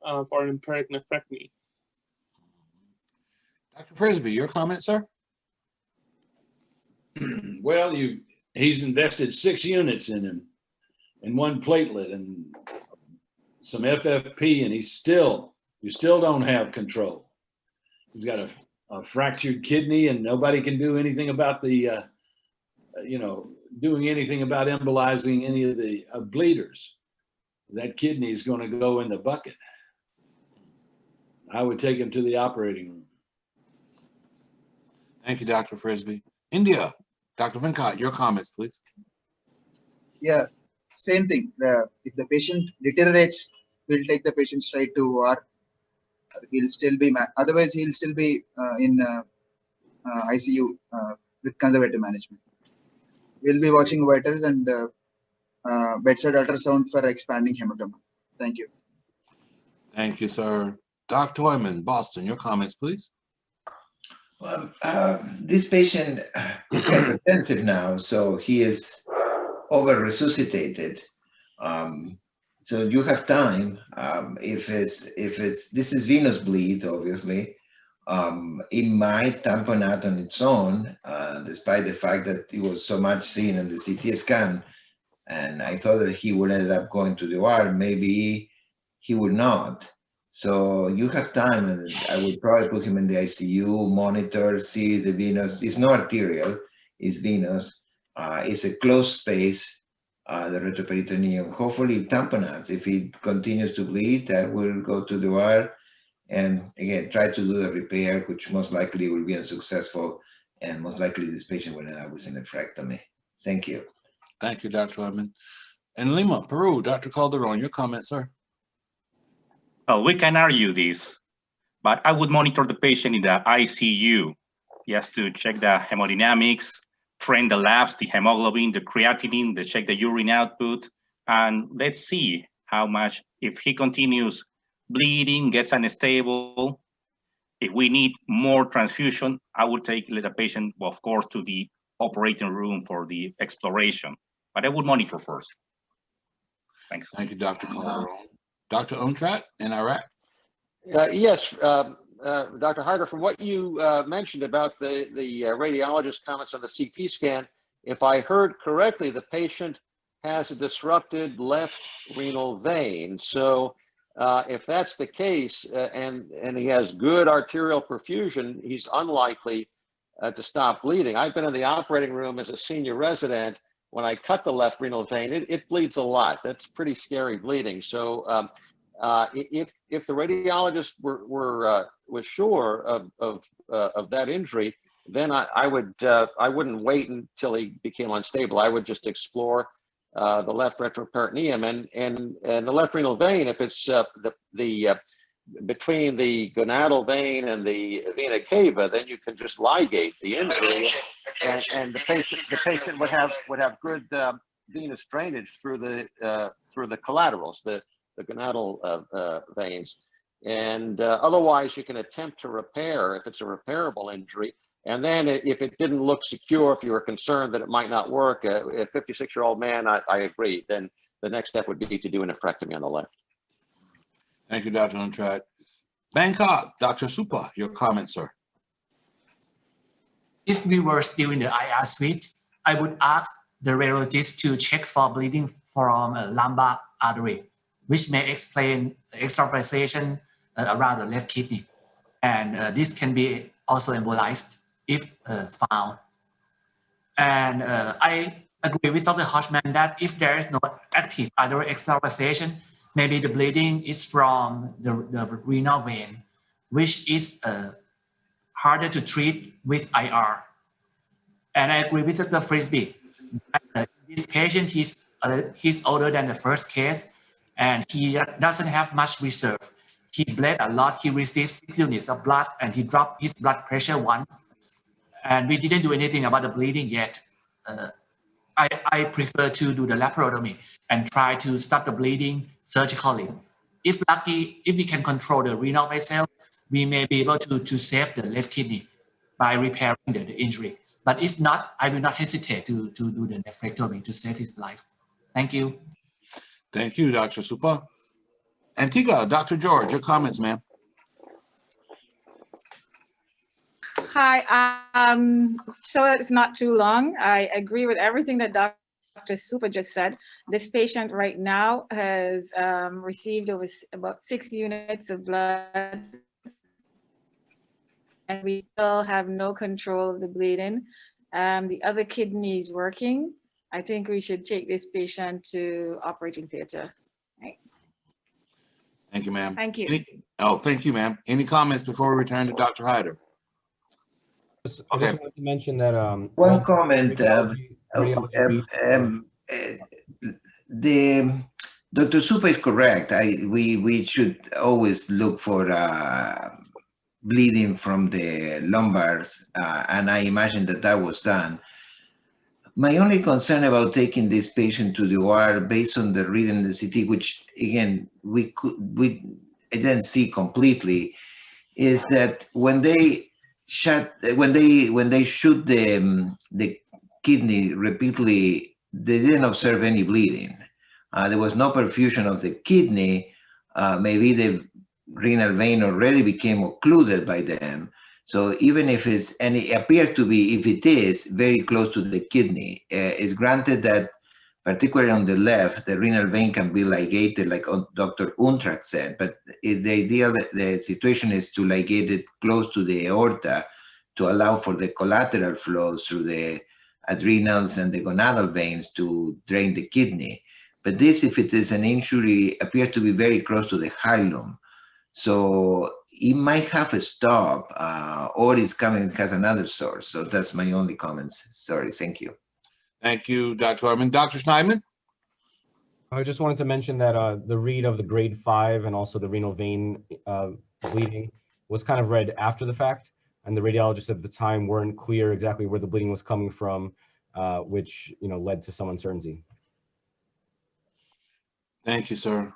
empiric nephrectomy? Dr. Frisbee, your comment, sir? Well, he's invested 6 units in him and 1 platelet and some FFP, and you still don't have control. He's got a fractured kidney, and nobody can do anything about the, doing anything about embolizing any of the bleeders. That kidney is going to go in the bucket. I would take him to the operating room. Thank you, Dr. Frisbee. India, Dr. Venkat, your comments, please. Yeah, same thing. If the patient deteriorates we'll take the patient straight to OR. He'll still be, otherwise he'll still be in ICU with conservative management. We'll be watching vitals and bedside ultrasound for expanding hematoma. Thank you. Thank you, sir. Dr. Hoyman, Boston, your comments, please. Well, this patient is hypertensive now, so he is over resuscitated. So you have time. If this is venous bleed, obviously, it might tamponade out on its own, despite the fact that it was so much seen in the CT scan. And I thought that he would end up going to the OR. Maybe he would not. So you have time, and I would probably put him in the ICU, monitor, see the venous. It's not arterial, it's venous. It's a closed space, the retroperitoneum. Hopefully it tamponades. If it continues to bleed, that will go to the OR. And again, try to do the repair, which most likely will be unsuccessful. And most likely this patient will end up with a nephrectomy. Thank you. Thank you, Dr. Hoyman. And Lima, Peru, Dr. Calderon, your comments, sir. Well, we can argue this, but I would monitor the patient in the ICU just to check the hemodynamics, train the labs, the hemoglobin, the creatinine, check the urine output, and let's see how much, if he continues bleeding, gets unstable, if we need more transfusion, I would take the patient, of course, to the operating room for the exploration, but I would monitor first. Thanks. Thank you, Dr. Calderon. Dr. Umtrat in Iraq? Yes, Dr. Haider, from what you mentioned about the radiologist comments on the CT scan, if I heard correctly, the patient has a disrupted left renal vein. So if that's the case, and he has good arterial perfusion, he's unlikely to stop bleeding. I've been in the operating room as a senior resident. When I cut the left renal vein, it bleeds a lot. That's pretty scary bleeding. So if the radiologist was sure of that injury, then I wouldn't wait until he became unstable. I would just explore the left retroperitoneum and the left renal vein. If it's between the gonadal vein and the vena cava, then you can just ligate the injury, and the patient would have good venous drainage through the collaterals, the gonadal veins. And otherwise, you can attempt to repair if it's a repairable injury. And then if it didn't look secure, if you were concerned that it might not work, a 56-year-old man, I agree, then the next step would be to do a nephrectomy on the left. Thank you, Dr. Untrat. Bangkok, Dr. Supa, your comments, sir. If we were still in the IR suite, I would ask the radiologist to check for bleeding from a lumbar artery, which may explain the extravasation around the left kidney. And this can be also embolized if found. And I agree with Dr. Hodgman that if there is no active artery extravasation, maybe the bleeding is from the renal vein, which is harder to treat with IR. And I agree with Dr. Frisbee. This patient, he's older than the first case, and he doesn't have much reserve. He bled a lot. He received 6 units of blood, and he dropped his blood pressure once. And we didn't do anything about the bleeding yet. I prefer to do the laparotomy and try to stop the bleeding surgically. If lucky, if we can control the renal vessel, we may be able to save the left kidney by repairing the injury. But if not, I will not hesitate to do the nephrectomy to save his life. Thank you. Thank you, Dr. Supa. Antigua, Dr. George, your comments, ma'am. Hi, so it's not too long. I agree with everything that Dr. Supa just said. This patient right now has received about 6 units of blood, and we still have no control of the bleeding. The other kidney is working. I think we should take this patient to operating theater. Right. Thank you, ma'am. Thank you. Thank you, ma'am. Any comments before we return to Dr. Haider? I just wanted to mention that one comment. Dr. Supa is correct. We should always look for bleeding from the lumbars, and I imagine that that was done. My only concern about taking this patient to the OR based on the reading in the CT, which again we didn't see completely, is that when they shoot the kidney repeatedly, they didn't observe any bleeding. There was no perfusion of the kidney. Maybe the renal vein already became occluded by them. So even if it's, and it appears to be, if it is, very close to the kidney, it's granted that, particularly on the left, the renal vein can be ligated, like Dr. Untrak said, but the situation is to ligate it close to the aorta to allow for the collateral flows through the adrenals and the gonadal veins to drain the kidney. But this, if it is an injury, appears to be very close to the hilum. So it might have a stop, or it's coming, it has another source. So that's my only comments. Sorry, thank you. Thank you, Dr. Hartman. Dr. Shnaydman? I just wanted to mention that the read of the grade 5 and also the renal vein bleeding was kind of read after the fact, and the radiologists at the time weren't clear exactly where the bleeding was coming from, which led to some uncertainty. Thank you, sir.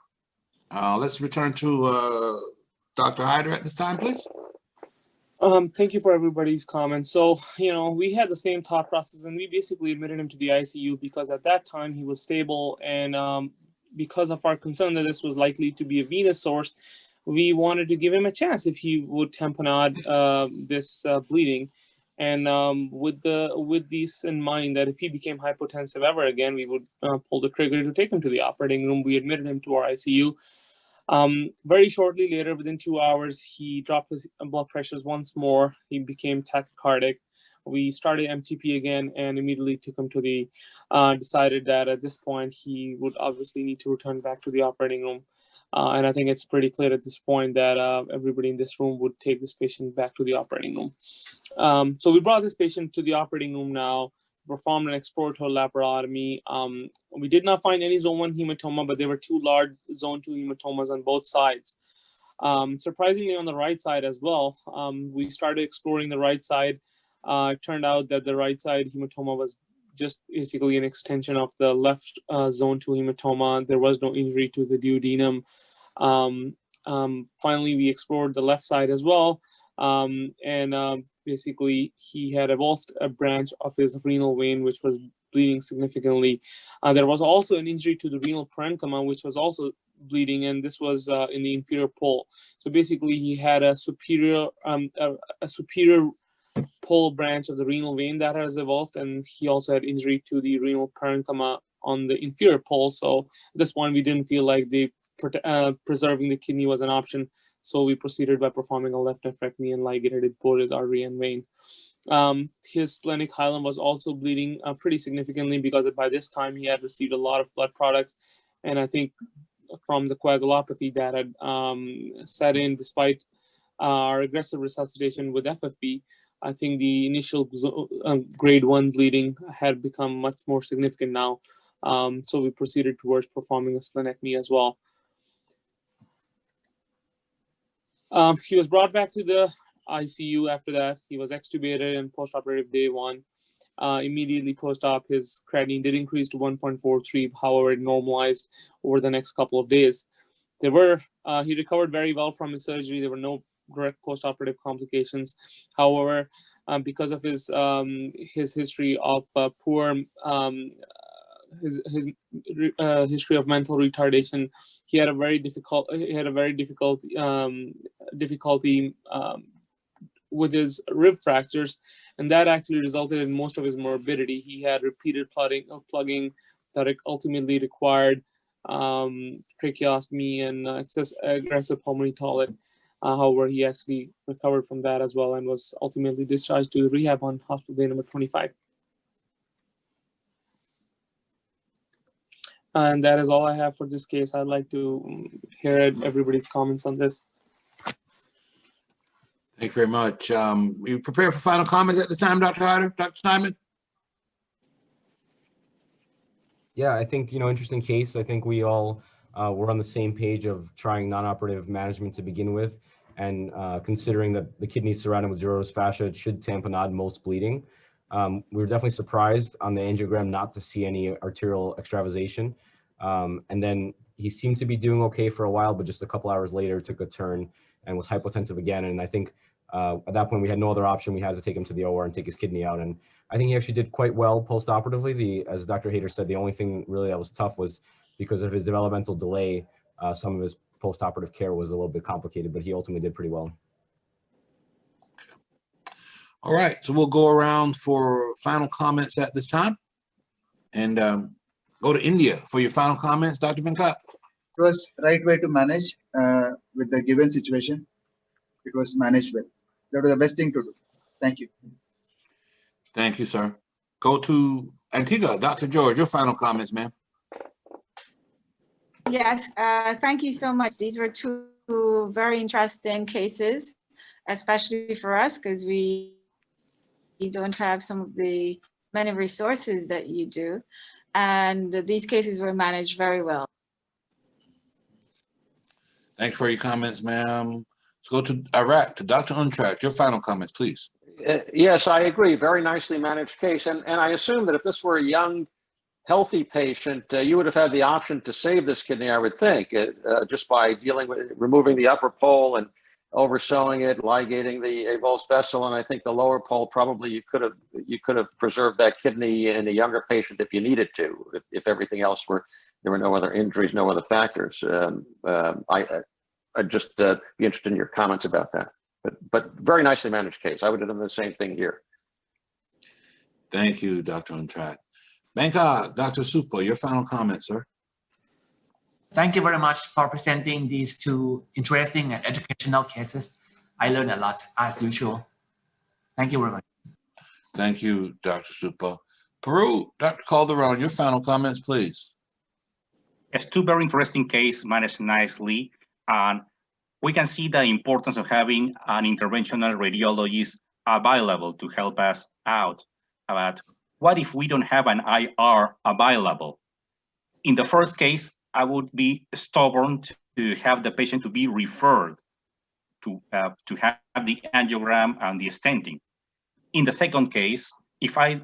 Let's return to Dr. Haider at this time, please. Thank you for everybody's comments. So, we had the same thought process, and we basically admitted him to the ICU because at that time he was stable, and because of our concern that this was likely to be a venous source, we wanted to give him a chance if he would tamponade this bleeding. And with this in mind, that if he became hypotensive ever again, we would pull the trigger to take him to the operating room. We admitted him to our ICU. Very shortly later, within 2 hours, he dropped his blood pressures once more. He became tachycardic. We started MTP again and immediately took him to the, decided that at this point, he would obviously need to return back to the operating room. And I think it's pretty clear at this point that everybody in this room would take this patient back to the operating room. So we brought this patient to the operating room now, performed an exploratory laparotomy. We did not find any zone 1 hematoma, but there were 2 large zone 2 hematomas on both sides. Surprisingly, on the right side as well, we started exploring the right side. It turned out that the right side hematoma was just basically an extension of the left zone 2 hematoma. There was no injury to the duodenum. Finally, we explored the left side as well. Basically, he had avulsed a branch of his renal vein, which was bleeding significantly. There was also an injury to the renal parenchyma, which was also bleeding, and this was in the inferior pole. So basically, he had a superior pole branch of the renal vein that has avulsed, and he also had injury to the renal parenchyma on the inferior pole. So at this point, we didn't feel like preserving the kidney was an option. So we proceeded by performing a left nephrectomy and ligated both his artery and vein. His splenic hilum was also bleeding pretty significantly because by this time he had received a lot of blood products. And I think from the coagulopathy that had set in despite our aggressive resuscitation with FFP, I think the initial grade 1 bleeding had become much more significant now. So we proceeded towards performing a splenectomy as well. He was brought back to the ICU after that. He was extubated in postoperative day 1. Immediately post-op, his creatinine did increase to 1.43. However, it normalized over the next couple of days. He recovered very well from his surgery. There were no direct postoperative complications. However, because of his history of his history of mental retardation, he had a very difficulty with his rib fractures, and that actually resulted in most of his morbidity. He had repeated plugging that ultimately required tracheostomy and aggressive pulmonary toilet. However, he actually recovered from that as well and was ultimately discharged to rehab on hospital day number 25. And that is all I have for this case. I'd like to hear everybody's comments on this. Thank you very much. You prepared for final comments at this time, Dr. Haider, Dr. Shnaydman? Yeah, I think, interesting case. I think we all we're on the same page of trying non-operative management to begin with, and considering that the kidneys surrounded with gyrous fascia should tamponade most bleeding. We were definitely surprised on the angiogram not to see any arterial extravasation. And then he seemed to be doing okay for a while, but just a couple hours later took a turn and was hypotensive again. And I think at that point we had no other option. We had to take him to the OR and take his kidney out. And I think he actually did quite well post-operatively. As Dr. Haider said, the only thing really that was tough was because of his developmental delay, some of his post-operative care was a little bit complicated, but he ultimately did pretty well. All right, so we'll go around for final comments at this time, and go to India for your final comments, Dr. Venkat. It was right way to manage with the given situation. It was managed well. That was the best thing to do. Thank you. Thank you, sir. Go to Antigua, Dr. George, your final comments, ma'am. Yes, thank you so much. These were two very interesting cases, especially for us, because we don't have some of the many resources that you do. And these cases were managed very well. Thanks for your comments, ma'am. Let's go to Iraq, to Dr. Untracked. Your final comments, please. Yes, I agree. Very nicely managed case. And I assume that if this were a young, healthy patient, you would have had the option to save this kidney, I would think, just by dealing with removing the upper pole and oversewing it, ligating the avulsed vessel, and I think the lower pole, probably you could have preserved that kidney in a younger patient if you needed to, if everything else there were no other injuries, no other factors. I'd just be interested in your comments about that. But very nicely managed case. I would have done the same thing here. Thank you, Dr. Untracked. Bangkok, Dr. Supa, your final comments, sir. Thank you very much for presenting these two interesting and educational cases. I learned a lot, as usual. Thank you very much. Thank you, Dr. Supa. Peru, Dr. Calderon, your final comments, please. It's two very interesting cases managed nicely, and we can see the importance of having an interventional radiologist available to help us out about what if we don't have an IR available. In the first case, I would be stubborn to have the patient to be referred to have the angiogram and the stenting. In the second case, if I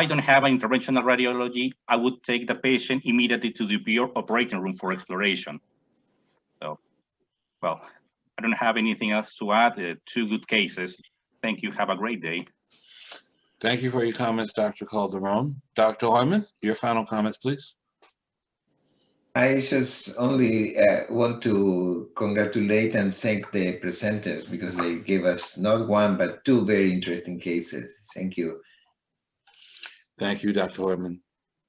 don't have an interventional radiology, I would take the patient immediately to the pure operating room for exploration. So, well, I don't have anything else to add. Two good cases. Thank you. Have a great day. Thank you for your comments, Dr. Calderon. Dr. Heumann, your final comments, please. I just only want to congratulate and thank the presenters because they gave us not one, but two very interesting cases. Thank you. Thank you, Dr. Heumann.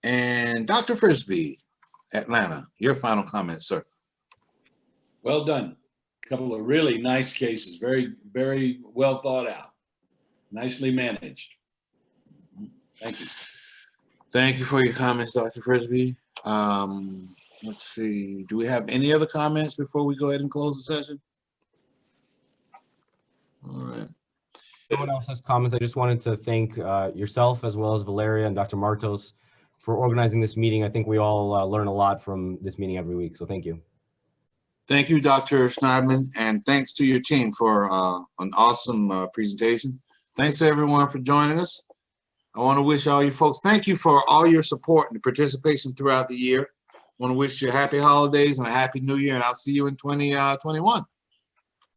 And Dr. Frisbee, Atlanta, your final comments, sir. Well done. A couple of really nice cases, very, very well thought out, nicely managed. Thank you. Thank you for your comments, Dr. Frisbee. Let's see, do we have any other comments before we go ahead and close the session? All right. No one else has comments. I just wanted to thank yourself as well as Valeria and Dr. Martos for organizing this meeting. I think we all learn a lot from this meeting every week, so thank you. Thank you, Dr. Shnaydman, and thanks to your team for an awesome presentation. Thanks to everyone for joining us. I want to wish all you folks, thank you for all your support and participation throughout the year. I want to wish you happy holidays and a happy new year, and I'll see you in 2021.